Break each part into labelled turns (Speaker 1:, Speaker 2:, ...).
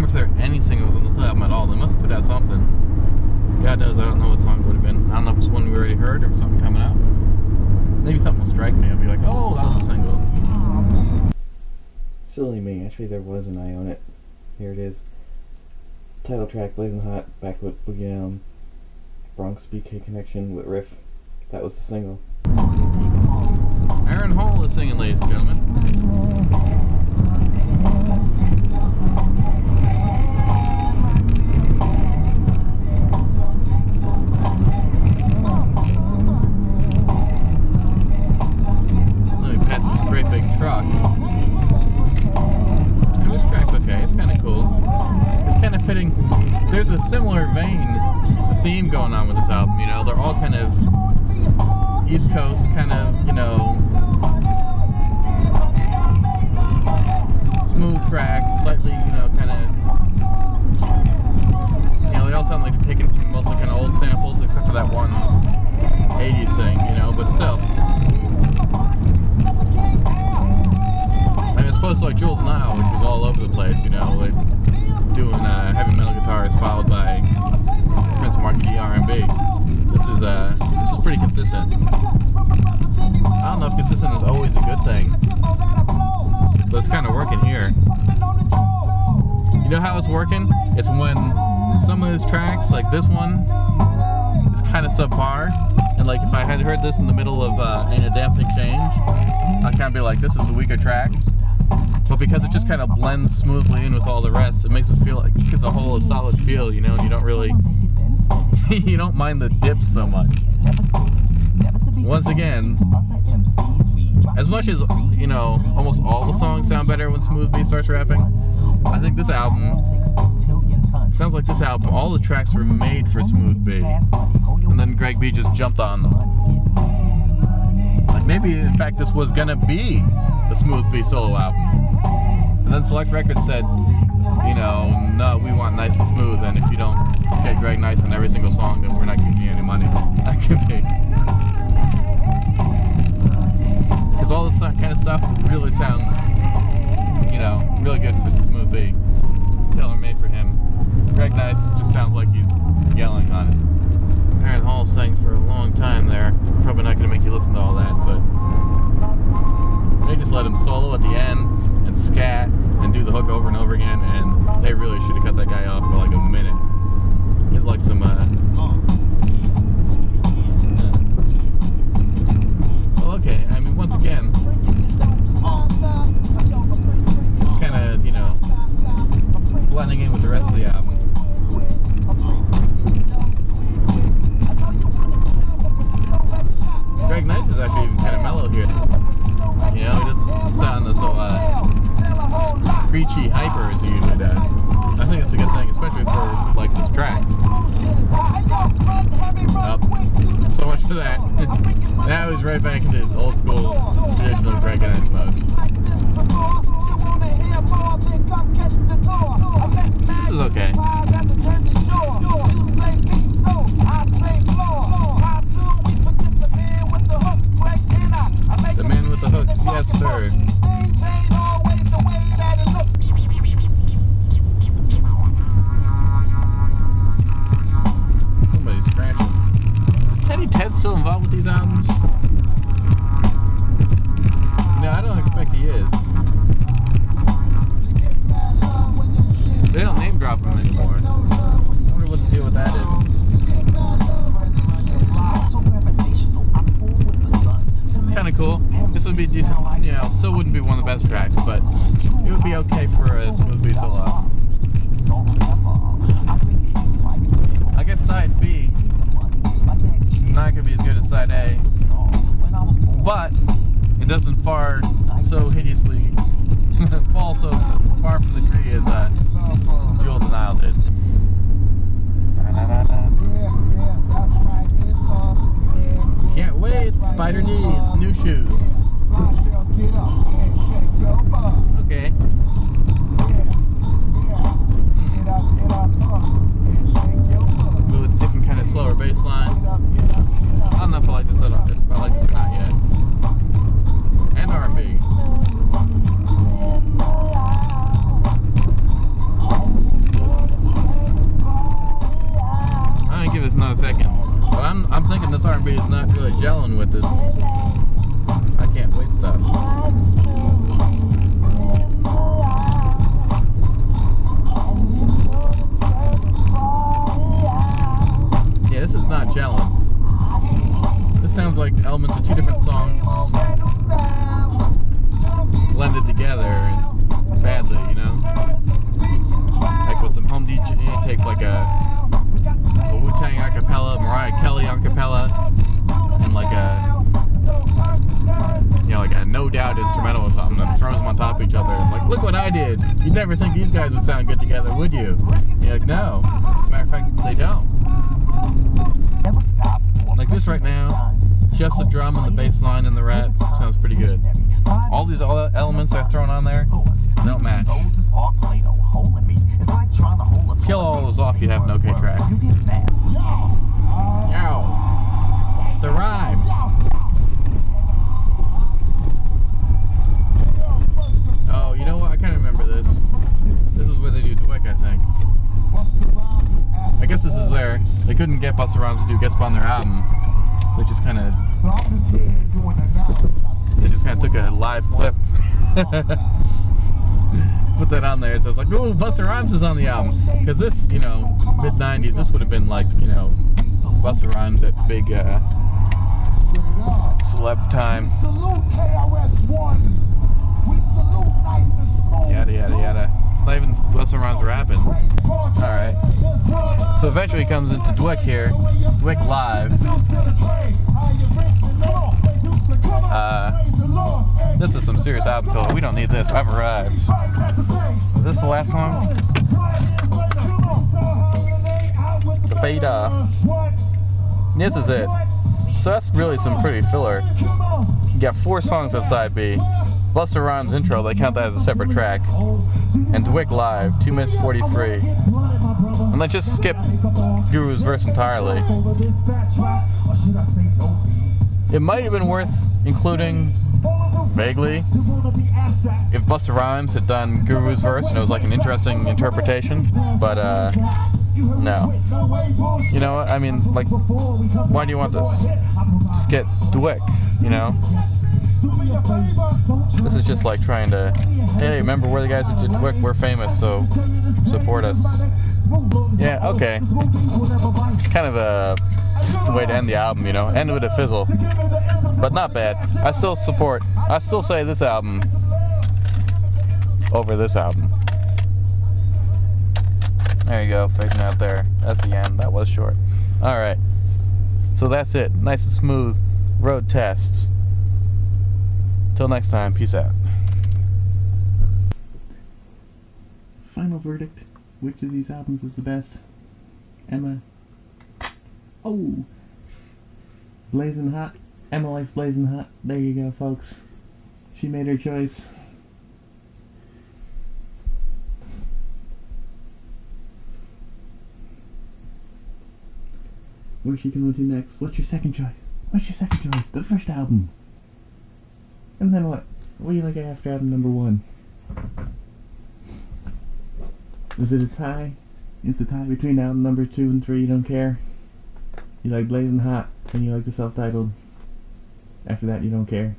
Speaker 1: remember if there are any singles on this album at all. They must have put out something. God knows I don't know what song it would have been. I don't know if it's one we already heard or something coming out. Maybe something will strike me. I'll be like, oh, that was a single. Silly me. Actually, there was an I Own It. Here it is. Title track, Blazing Hot, back with Boogie Down, Bronx BK Connection with Riff. That was the single. Aaron Hall is singing, ladies and gentlemen. Let me pass this great big truck. And this track's okay, it's kind of cool. It's kind of fitting. There's a similar vein, a theme going on with this album, you know. They're all kind of East Coast, kind of, you know, smooth tracks, slightly, you know, kind of, you know, they all sound like they're taken from mostly kind of old samples, except for that one 80s thing, you know, but still. I mean, as opposed to like Jewel of the Nile, which was all over the place, you know, like doing heavy metal guitars followed by Prince Marky D R&B. This is pretty consistent. I don't know if consistent is always a good thing, but it's kind of working here. You know how it's working? It's when some of his tracks, like this one, is kind of subpar, and like if I had heard this in the middle of Ain't a Damn Thing Change, I'd kind of be like, this is a weaker track. But because it just kind of blends smoothly in with all the rest, it makes it feel like it gives a whole solid feel, you know, and you don't really, you don't mind the dips so much. Once again, as much as, you know, almost all the songs sound better when Smooth B starts rapping, I think this album, it sounds like this album, all the tracks were made for Smooth B, and then Greg B just jumped on them. Like maybe, in fact, this was gonna be the Smooth B solo album. And then Select Records said, you know, no, we want Nice and Smooth, and if you don't get Greg Nice on every single song, then we're not giving you any money. That could be. Because all this kind of stuff really sounds, you know, really good for Smooth B. Tailor-made for him. Greg Nice just sounds like he's yelling on it. Aaron Hall sang for a long time there. Probably not going to make you listen to all that, but they just let him solo at the end and scat and do the hook over and over again, and they really should have cut that guy off for like a minute. He's like some well, okay, I mean, once again, it's kind of, you know, blending in with the rest of the album. Greg Nice is actually even kind of mellow here. You know, he doesn't sound so screechy hyper as he usually does. I think it's a good thing, especially for like this track. So much for that. Now he's right back into old school traditional Greg Nice mode. This is okay. The man with the hooks, yes sir. Somebody's scratching. Is Teddy Ted still involved with these albums? No, I don't expect he is. They don't name drop him anymore. I wonder what the deal with that is. Kind of cool. This would be decent, you know, still wouldn't be one of the best tracks, but it would be okay for a Smooth B solo album. I guess side B is not going to be as good as side A, but it doesn't fall so hideously, fall so far from the tree as Jewel of the Nile did. Can't wait, Spider needs new shoes. Okay. With a different kind of slower bass line. I don't know if I like this or not yet. And R&B. Barbie is not really gelling with this I Can't Wait stuff. Yeah, this is not gelling. This sounds like elements of two different songs blended together and badly, you know? Like with some home DJ, it takes like a Wu-Tang acapella, Mariah Kelly acapella, and like a, you know, like a No Doubt instrumental or something, and throws them on top of each other. Like, look what I did! You'd never think these guys would sound good together, would you? And you're like, no. As a matter of fact, they don't. Like this right now, just the drum and the bass line and the rap sounds pretty good. All these elements they're throwing on there don't match. Kill all those off, you'd have an okay track. Yo! It's the rhymes. Oh, you know what? I kind of remember this. This is where they do Dweck, I think. I guess this is there. They couldn't get Busta Rhymes to do guest spot on their album, so they just kind of took a live clip, put that on there. So it's like, ooh, Busta Rhymes is on the album, because this, you know, mid '90s, this would have been like, you know, Busta Rhymes at big celeb time. Yada yada yada. It's not even Busta Rhymes rapping. Alright. So eventually he comes into Dweck here. Dweck Live. This is some serious album filler. We don't need this. I've arrived. Is this the last song? The Fade Off. This is it. So that's really some pretty filler. You got 4 songs on side B. Busta Rhymes intro, they count that as a separate track. And Dweck Live, 2 minutes 43. And let's just skip Guru's verse entirely. It might have been worth including, vaguely, if Busta Rhymes had done Guru's verse and it was like an interesting interpretation, but no. You know what? I mean, like, why do you want this? Just get Dweck, you know? This is just like trying to, hey, remember we're the guys who did Dweck, we're famous, so support us. Yeah, okay. Kind of a way to end the album, you know? End with a fizzle. But not bad. I still say this album over this album. There you go, fading out there. That's the end. That was short. Alright. So that's it. Nice and smooth road tests. Till next time, peace out. Final verdict. Which of these albums is the best? Emma. Oh! Blazing Hot. Emma likes Blazing Hot. There you go, folks. She made her choice. Where's she going to next? What's your second choice? What's your second choice? The first album. And then what? What do you like after album number 1? Is it a tie? It's a tie between album number 2 and 3, you don't care? You like Blazing Hot, and you like the self-titled. After that, you don't care.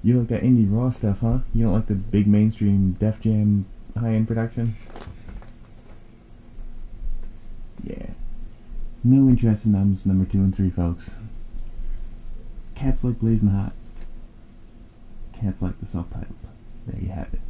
Speaker 1: You like that indie raw stuff, huh? You don't like the big mainstream Def Jam high-end production? Yeah. No interest in albums number 2 and 3, folks. Cats like Blazing Hot. Cats like the self-titled. There you have it.